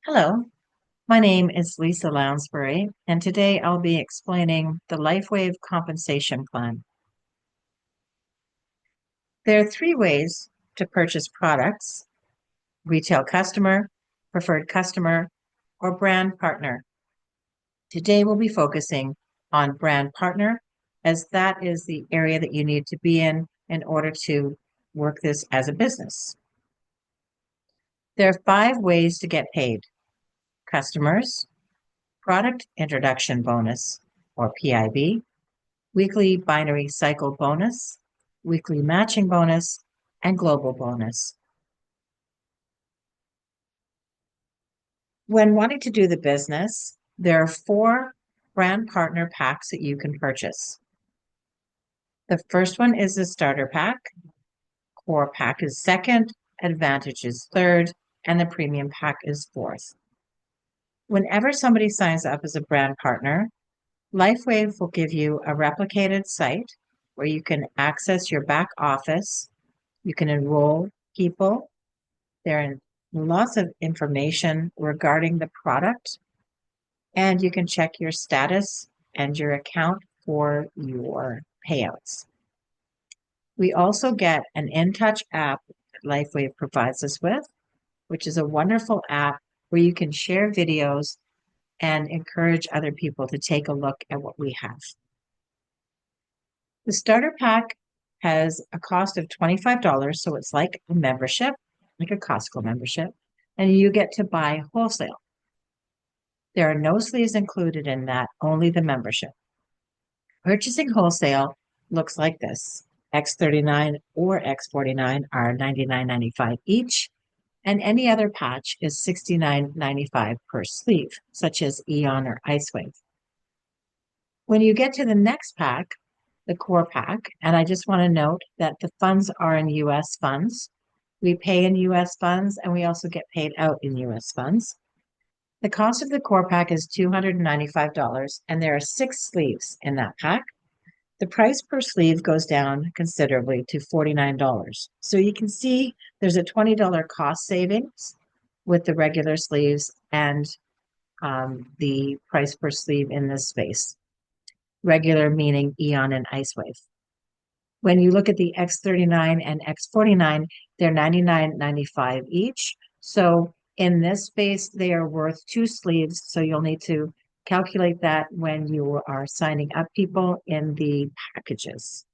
Hello, my name is Lisa Lounsbury, and today I'll be explaining the Lifewave Compensation Plan. There are three ways to purchase products: retail customer, preferred customer, or brand partner. Today we'll be focusing on brand partner, as that is the area that you need to be in order to work this as a business. There are five ways to get paid: customers, product introduction bonus, or PIB, weekly binary cycle bonus, weekly matching bonus, and global bonus. When wanting to do the business, there are four brand partner packs that you can purchase. The first one is the starter pack, core pack is second, advantage is third, and the premium pack is fourth. Whenever somebody signs up as a brand partner, Lifewave will give you a replicated site where you can access your back office. You can enroll people. There are lots of information regarding the product, and you can check your status and your account for your payouts. We also get an InTouch app that Lifewave provides us with, which is a wonderful app where you can share videos and encourage other people to take a look at what we have. The starter pack has a cost of $25, so it's like a membership, like a Costco membership, and you get to buy wholesale. There are no sleeves included in that, only the membership. Purchasing wholesale looks like this. X39 or X49 are $99.95 each, and any other patch is $69.95 per sleeve, such as Eon or Icewave. When you get to the next pack, the core pack, and I just want to note that the funds are in US funds. We pay in US funds, and we also get paid out in US funds. The cost of the core pack is $295, and there are 6 sleeves in that pack. The price per sleeve goes down considerably to $49. So you can see there's a $20 cost savings with the regular sleeves and the price per sleeve in this space. Regular meaning Eon and Icewave. When you look at the X39 and X49, they're $99.95 each. So in this space, they are worth 2 sleeves. So you'll need to calculate that when you are signing up people in the packages.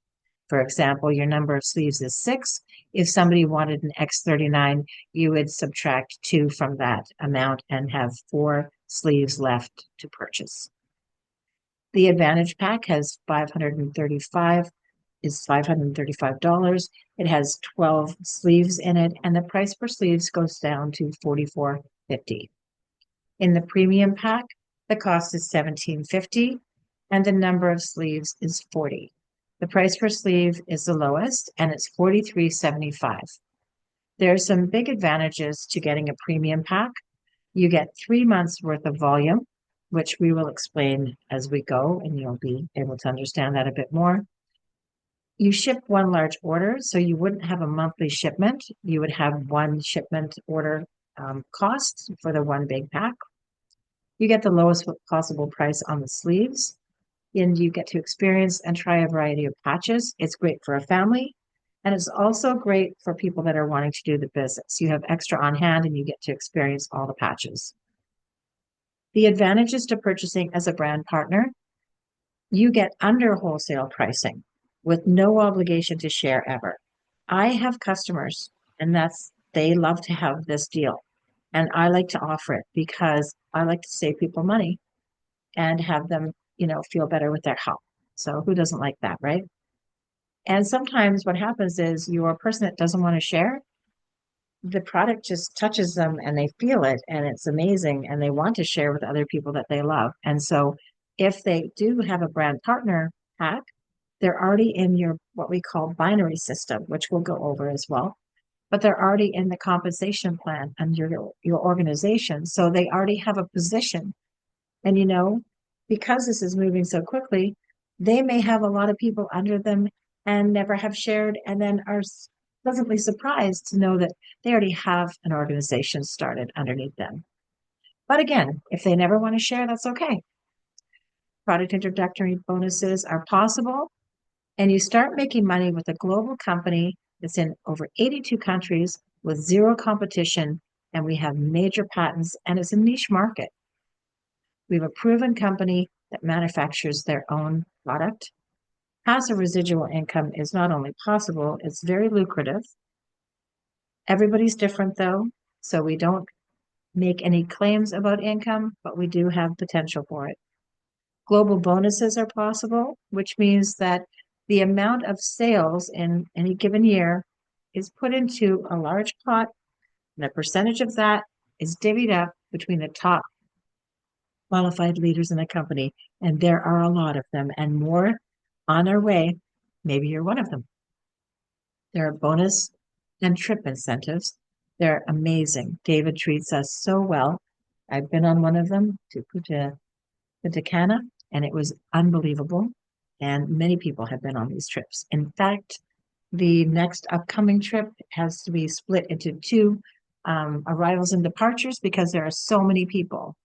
For example, your number of sleeves is 6. If somebody wanted an X39, you would subtract 2 from that amount and have 4 sleeves left to purchase. The Advantage pack has 535 is $535. It has 12 sleeves in it, and the price per sleeves goes down to $44.50. In the premium pack, the cost is $17.50, and the number of sleeves is 40. The price per sleeve is the lowest, and it's $43.75. There are some big advantages to getting a premium pack. You get 3 months worth of volume, which we will explain as we go, and you'll be able to understand that a bit more. You ship one large order, so you wouldn't have a monthly shipment. You would have one shipment order cost for the one big pack. You get the lowest possible price on the sleeves, and you get to experience and try a variety of patches. It's great for a family, and it's also great for people that are wanting to do the business. You have extra on hand, and you get to experience all the patches. The advantages to purchasing as a brand partner: you get under wholesale pricing with no obligation to share ever. I have customers, and they love to have this deal. And I like to offer it because I like to save people money and have them, feel better with their health. So who doesn't like that, right? And sometimes what happens is you're a person that doesn't want to share. The product just touches them and they feel it and it's amazing and they want to share with other people that they love. And so if they do have a brand partner pack, they're already in your what we call binary system, which we'll go over as well. But they're already in the compensation plan under your organization. So they already have a position. And because this is moving so quickly, they may have a lot of people under them and never have shared, and then are pleasantly surprised to know that they already have an organization started underneath them. But again, if they never want to share, that's okay. Product introductory bonuses are possible, and you start making money with a global company that's in over 82 countries with zero competition, and we have major patents, and it's a niche market. We have a proven company that manufactures their own product. Passive residual income is not only possible, it's very lucrative. Everybody's different though, so we don't make any claims about income, but we do have potential for it. Global bonuses are possible, which means that the amount of sales in any given year is put into a large pot, and a percentage of that is divvied up between the top qualified leaders in a company. And there are a lot of them and more on our way. Maybe you're one of them. There are bonus and trip incentives. They're amazing. David treats us so well. I've been on one of them to Punta Cana, and it was unbelievable. And many people have been on these trips. In fact, the next upcoming trip has to be split into two arrivals and departures because there are so many people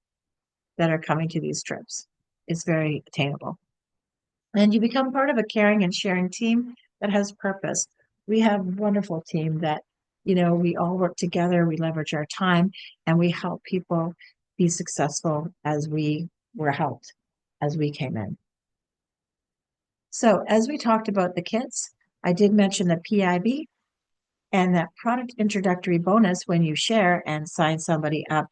that are coming to these trips. It's very attainable. And you become part of a caring and sharing team that has purpose. We have a wonderful team that, we all work together, we leverage our time, and we help people be successful as we were helped as we came in. So as we talked about the kits, I did mention the PIB and that product introductory bonus when you share and sign somebody up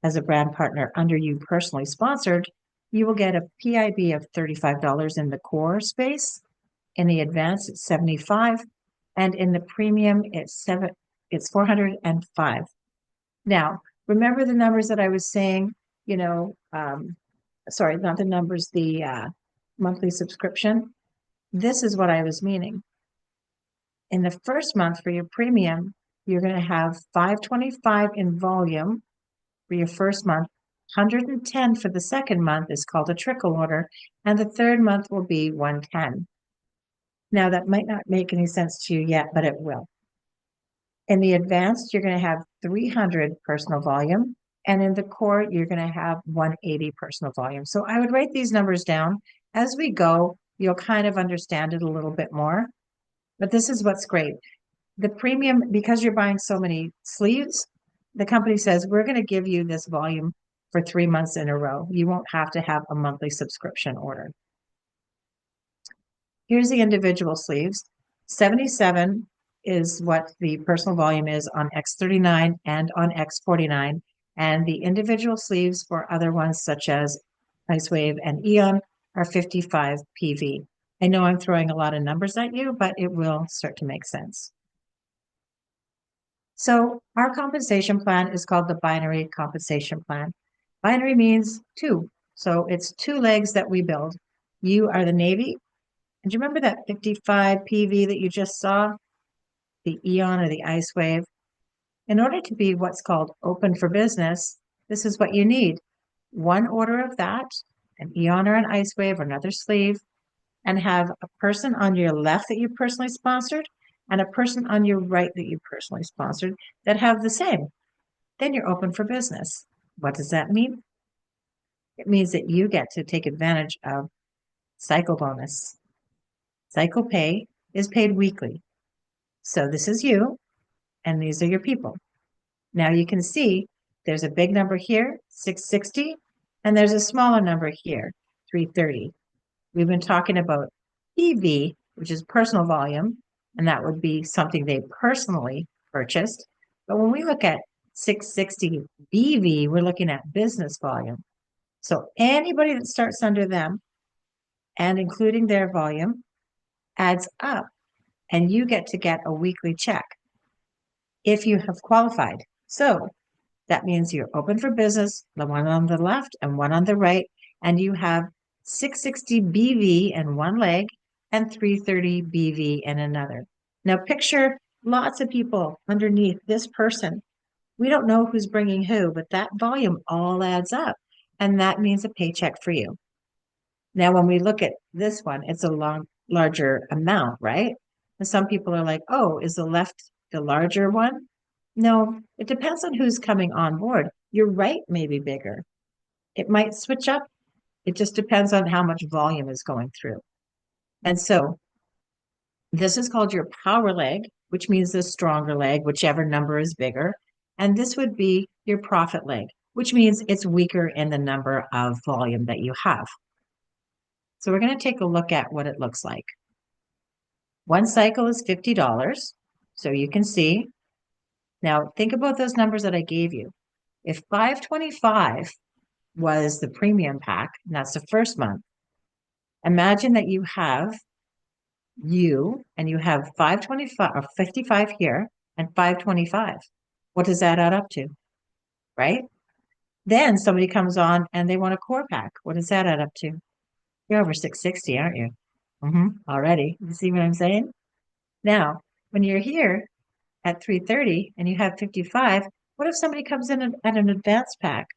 as a brand partner under you personally sponsored, you will get a PIB of $35 in the core space. In the advanced, it's $75, and in the premium, it's $405. Now, remember the numbers that I was saying, sorry, not the numbers, the monthly subscription. This is what I was meaning. In the first month for your premium, you're going to have $525 in volume for your first month. $110 for the second month is called a trickle order, and the third month will be $110. Now, that might not make any sense to you yet, but it will. In the advanced, you're going to have 300 personal volume, and in the core, you're going to have 180 personal volume. So I would write these numbers down. As we go, you'll kind of understand it a little bit more. But this is what's great. The premium, because you're buying so many sleeves, the company says, we're going to give you this volume for 3 months in a row. You won't have to have a monthly subscription order. Here's the individual sleeves. 77 is what the personal volume is on X39 and on X49. And the individual sleeves for other ones such as Lifewave and Eon are 55 PV. I know I'm throwing a lot of numbers at you, but it will start to make sense. So our compensation plan is called the binary compensation plan. Binary means two. So it's two legs that we build. You are the Navy. And do you remember that 55 PV that you just saw? The Eon or the Icewave? In order to be what's called open for business, this is what you need. One order of that, an Eon or an Icewave or another sleeve, and have a person on your left that you personally sponsored and a person on your right that you personally sponsored that have the same. Then you're open for business. What does that mean? It means that you get to take advantage of cycle bonus. Cycle pay is paid weekly. So this is you, and these are your people. Now you can see there's a big number here, 660, and there's a smaller number here, 330. We've been talking about PV, which is personal volume, and that would be something they personally purchased. But when we look at 660 BV, we're looking at business volume. So anybody that starts under them and including their volume adds up, and you get a weekly check if you have qualified. So that means you're open for business, the one on the left and one on the right, and you have 660 BV in one leg and 330 BV in another. Now picture lots of people underneath this person. We don't know who's bringing who, but that volume all adds up, and that means a paycheck for you. Now, when we look at this one, it's a larger amount, right? And some people are like, oh, is the left the larger one? No, it depends on who's coming on board. Your right may be bigger. It might switch up. It just depends on how much volume is going through. And so this is called your power leg, which means the stronger leg, whichever number is bigger. And this would be your profit leg, which means it's weaker in the number of volume that you have. So we're going to take a look at what it looks like. One cycle is $50. So you can see. Now think about those numbers that I gave you. If 525 was the premium pack, and that's the first month, imagine that you have and you have 525 or 55 here and 525. What does that add up to? Right? Then somebody comes on and they want a core pack. What does that add up to? You're over 660, aren't you? Already. You see what I'm saying? Now, when you're here at 330 and you have 55, what if somebody comes in at an advanced pack?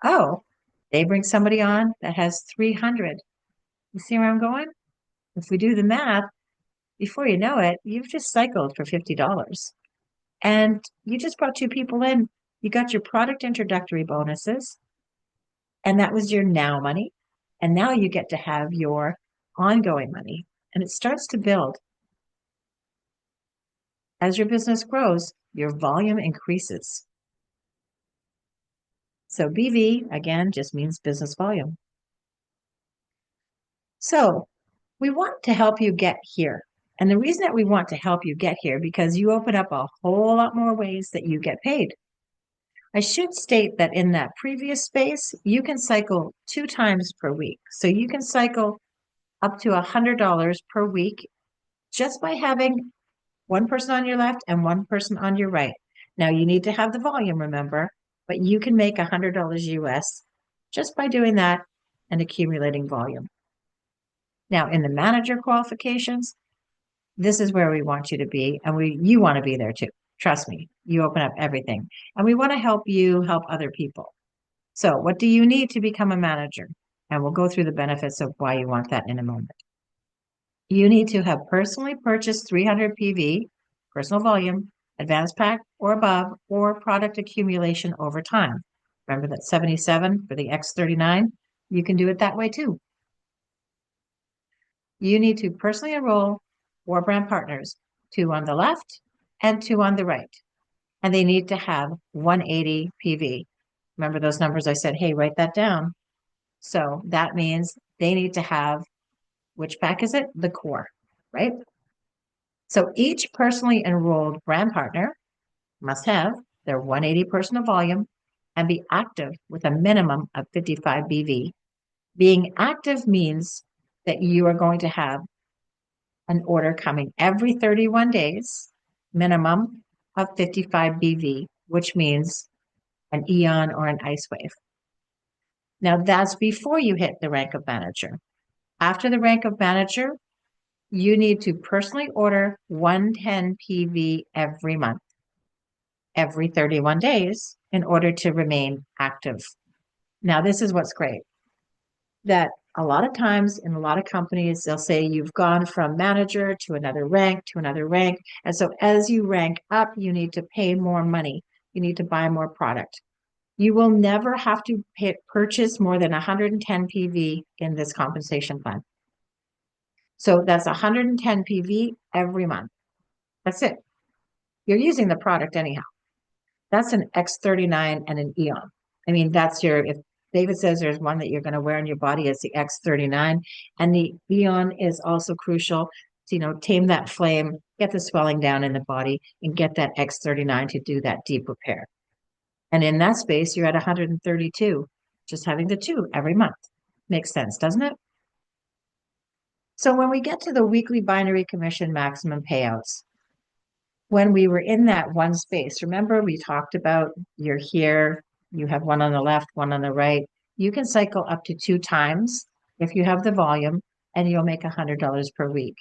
Oh, they bring somebody on that has 300. You see where I'm going? If we do the math, before you know it, you've just cycled for $50. And you just brought two people in. You got your product introductory bonuses, and that was your now money. And now you get to have your ongoing money, and it starts to build. As your business grows, your volume increases. So BV, again, just means business volume. So we want to help you get here. And the reason that we want to help you get here, because you open up a whole lot more ways that you get paid. I should state that in that previous space, you can cycle 2 times per week. So you can cycle up to $100 per week just by having one person on your left and one person on your right. Now you need to have the volume, remember, but you can make $100 US just by doing that and accumulating volume. Now in the manager qualifications, this is where we want you to be, and you want to be there too. Trust me, you open up everything. And we want to help you help other people. So what do you need to become a manager? And we'll go through the benefits of why you want that in a moment. You need to have personally purchased 300 PV, personal volume, advanced pack or above, or product accumulation over time. Remember that 77 for the X39? You can do it that way too. You need to personally enroll 4 brand partners, 2 on the left and 2 on the right. And they need to have 180 PV. Remember those numbers I said, hey, write that down. So that means they need to have, which pack is it? The core, right? So each personally enrolled brand partner must have their 180 personal volume and be active with a minimum of 55 BV. Being active means that you are going to have an order coming every 31 days, minimum of 55 BV, which means an Eon or an Ice Wave. Now that's before you hit the rank of manager. After the rank of manager, you need to personally order 110 PV every month, every 31 days, in order to remain active. Now, this is what's great, that a lot of times in a lot of companies, they'll say you've gone from manager to another rank to another rank. And so as you rank up, you need to pay more money. You need to buy more product. You will never have to purchase more than 110 PV in this compensation plan. So that's 110 PV every month. That's it. You're using the product anyhow. That's an X39 and an Eon. I mean, that's if David says there's one that you're going to wear on your body, it's the X39. And the Eon is also crucial to, tame that flame, get the swelling down in the body, and get that X39 to do that deep repair. And in that space, you're at 132, just having the 2 every month. Makes sense, doesn't it? So when we get to the weekly binary commission maximum payouts, when we were in that one space, remember we talked about you're here, you have one on the left, one on the right. You can cycle up to 2 times if you have the volume, and you'll make $100 per week.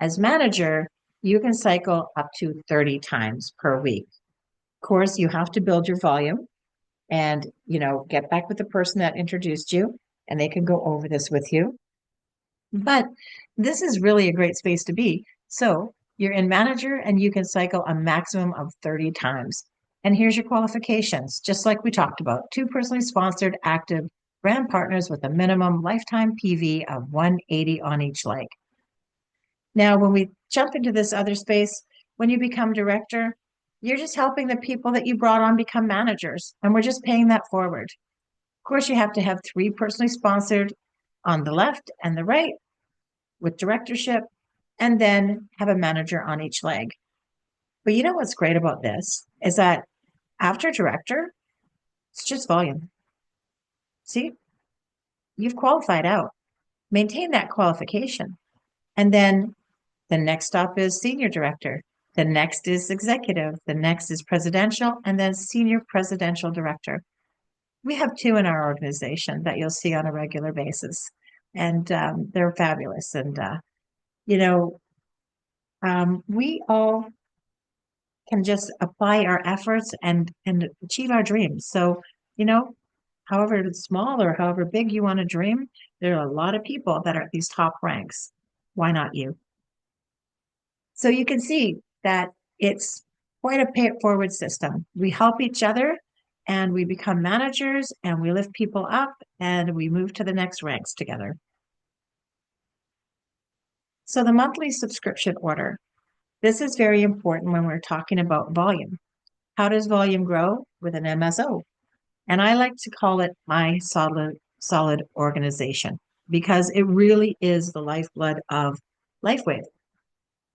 As manager, you can cycle up to 30 times per week. Of course, you have to build your volume and, get back with the person that introduced you, and they can go over this with you. But this is really a great space to be. So you're in manager and you can cycle a maximum of 30 times. And here's your qualifications, just like we talked about. Two personally sponsored active brand partners with a minimum lifetime PV of 180 on each leg. Now, when we jump into this other space, when you become director, you're just helping the people that you brought on become managers, and we're just paying that forward. Of course, you have to have three personally sponsored on the left and the right with directorship, and then have a manager on each leg. But you know what's great about this is that after director, it's just volume. See, you've qualified out. Maintain that qualification. And then the next stop is senior director. The next is executive. The next is presidential, and then senior presidential director. We have two in our organization that you'll see on a regular basis, and they're fabulous. And you know, we all can just apply our efforts and achieve our dreams. So, you know, however small or however big you want to dream, there are a lot of people that are at these top ranks. Why not you? So you can see that it's quite a pay it forward system. We help each other and we become managers and we lift people up and we move to the next ranks together. So the monthly subscription order. This is very important when we're talking about volume. How does volume grow? With an MSO. And I like to call it my solid organization because it really is the lifeblood of Lifewave.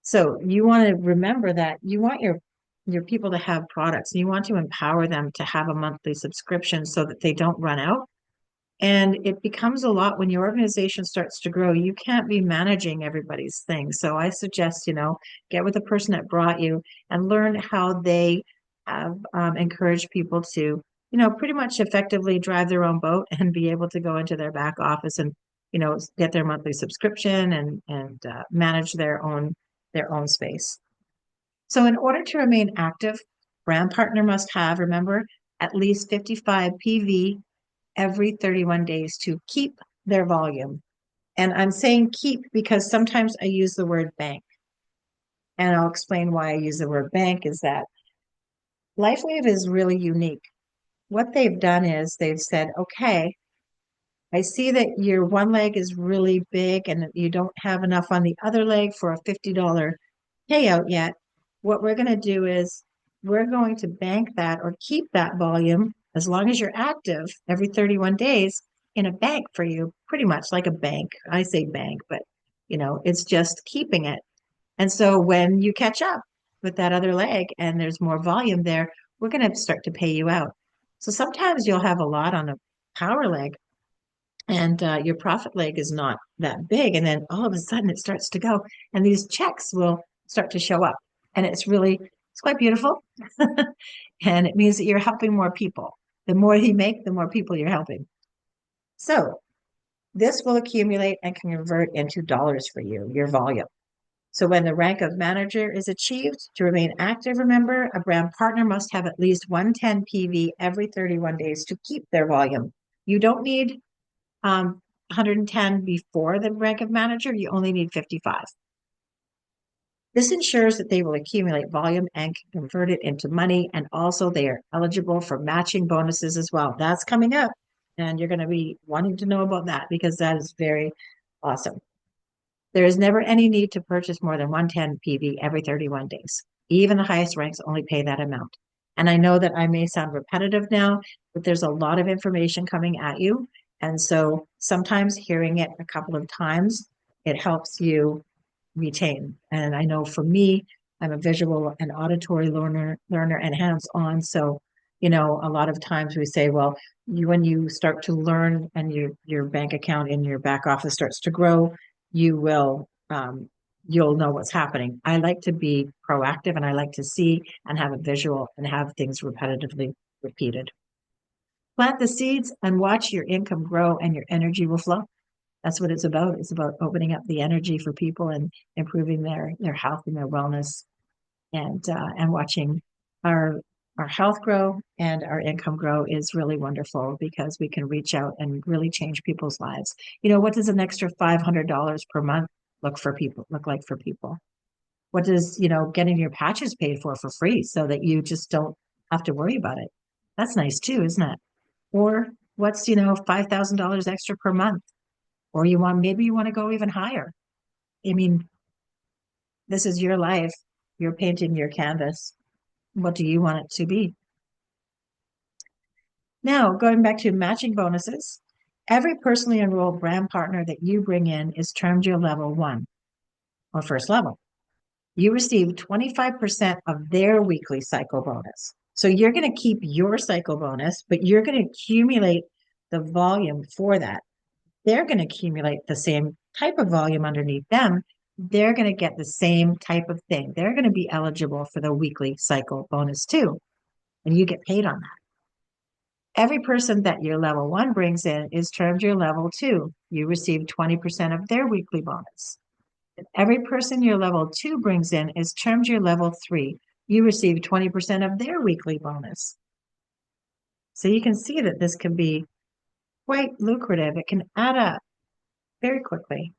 So you want to remember that you want your people to have products. You want to empower them to have a monthly subscription so that they don't run out. And it becomes a lot when your organization starts to grow. You can't be managing everybody's things. So I suggest, get with the person that brought you and learn how they have encouraged people to, pretty much effectively drive their own boat and be able to go into their back office and, get their monthly subscription and manage their own space. So in order to remain active, brand partner must have, remember, at least 55 PV every 31 days to keep their volume. And I'm saying keep because sometimes I use the word bank. And I'll explain why I use the word bank is that Lifewave is really unique. What they've done is they've said, okay, I see that your one leg is really big and you don't have enough on the other leg for a $50 payout yet. What we're going to do is we're going to bank that or keep that volume as long as you're active every 31 days in a bank for you, pretty much like a bank. I say bank, but it's just keeping it. And so when you catch up with that other leg and there's more volume there, we're going to start to pay you out. So sometimes you'll have a lot on a power leg and your profit leg is not that big. And then all of a sudden it starts to go and these checks will start to show up. And it's quite beautiful. And it means that you're helping more people. The more you make, the more people you're helping. So this will accumulate and convert into dollars for you, your volume. So when the rank of manager is achieved, to remain active, remember, a brand partner must have at least 110 PV every 31 days to keep their volume. You don't need 110 before the rank of manager, you only need 55. This ensures that they will accumulate volume and can convert it into money, and also they are eligible for matching bonuses as well. That's coming up, and you're going to be wanting to know about that because that is very awesome. There is never any need to purchase more than 110 PV every 31 days. Even the highest ranks only pay that amount. And I know that I may sound repetitive now, but there's a lot of information coming at you. And so sometimes hearing it a couple of times, it helps you retain. And I know for me, I'm a visual and auditory learner and hands-on. So, a lot of times we say, well, when you start to learn and your bank account in your back office starts to grow, you'll know what's happening. I like to be proactive and I like to see and have a visual and have things repetitively repeated. Plant the seeds and watch your income grow and your energy will flow. That's what it's about. It's about opening up the energy for people and improving their health and their wellness and watching our health grow and our income grow is really wonderful because we can reach out and really change people's lives. What does an extra $500 per month look like for people? What does, getting your patches paid for free so that you just don't have to worry about it. That's nice too, isn't it? Or what's, $5,000 extra per month? Or maybe you want to go even higher. I mean, this is your life. You're painting your canvas. What do you want it to be? Now, going back to matching bonuses, every personally enrolled brand partner that you bring in is termed your level one or first level. You receive 25% of their weekly cycle bonus. So you're going to keep your cycle bonus, but you're going to accumulate the volume for that. They're going to accumulate the same type of volume underneath them. They're going to get the same type of thing. They're going to be eligible for the weekly cycle bonus too. And you get paid on that. Every person that your level one brings in is termed your level two. You receive 20% of their weekly bonus. Every person your level two brings in is termed your level three. You receive 20% of their weekly bonus. So you can see that this can be quite lucrative. It can add up very quickly.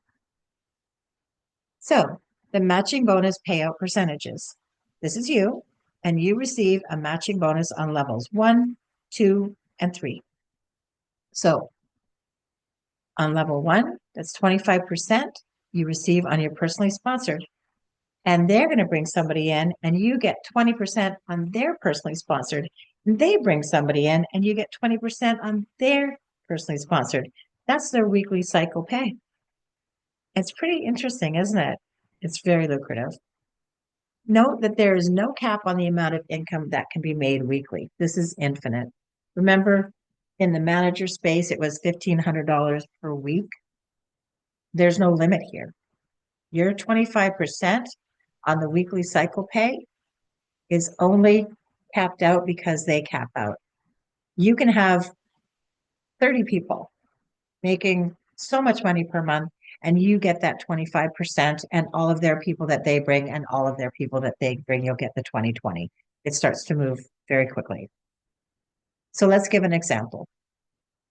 So the matching bonus payout percentages. This is you, and you receive a matching bonus on levels 1, 2, and 3. So on level 1, that's 25% you receive on your personally sponsored. And they're going to bring somebody in and you get 20% on their personally sponsored. And they bring somebody in and you get 20% on their personally sponsored. That's their weekly cycle pay. It's pretty interesting, isn't it? It's very lucrative. Note that there is no cap on the amount of income that can be made weekly. This is infinite. Remember, in the manager space, it was $1,500 per week. There's no limit here. Your 25% on the weekly cycle pay is only capped out because they cap out. You can have 30 people making so much money per month, and you get that 25%, and all of their people that they bring and all of their people that they bring, you'll get the 20/20. It starts to move very quickly. So let's give an example.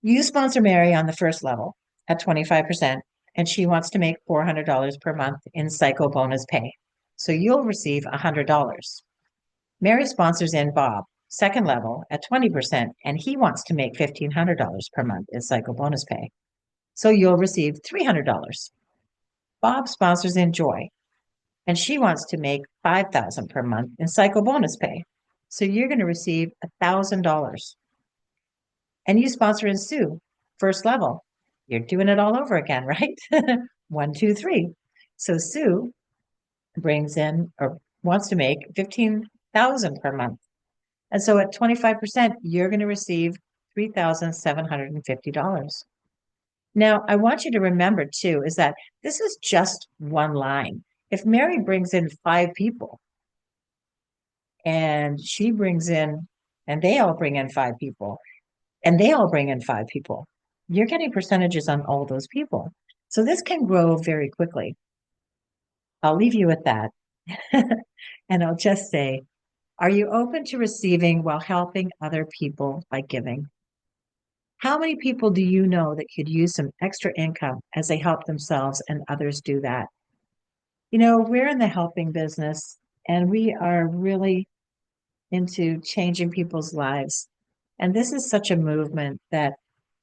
You sponsor Mary on the first level at 25%, and she wants to make $400 per month in cycle bonus pay. So you'll receive $100. Mary sponsors in Bob, second level at 20%, and he wants to make $1,500 per month in cycle bonus pay. So you'll receive $300. Bob sponsors in Joy, and she wants to make $5,000 per month in cycle bonus pay. So you're going to receive $1,000. And you sponsor in Sue, first level. You're doing it all over again, right? 1, 2, 3. So Sue brings in or wants to make $15,000 per month. And so at 25%, you're going to receive $3,750. Now, I want you to remember too, is that this is just one line. If Mary brings in 5 people and she brings in, and they all bring in 5 people, and they all bring in 5 people, you're getting percentages on all those people. So this can grow very quickly. I'll leave you with that. And I'll just say, are you open to receiving while helping other people by giving? How many people do you know that could use some extra income as they help themselves and others do that? We're in the helping business and we are really into changing people's lives. And this is such a movement that,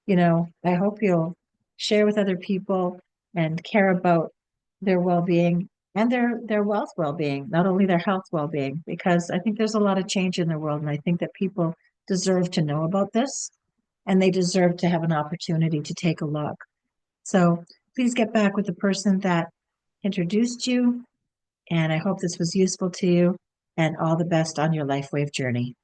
I hope you'll share with other people and care about their well-being and their wealth well-being, not only their health well-being, because I think there's a lot of change in the world. And I think that people deserve to know about this and they deserve to have an opportunity to take a look. So please get back with the person that introduced you. And I hope this was useful to you and all the best on your LifeWave journey.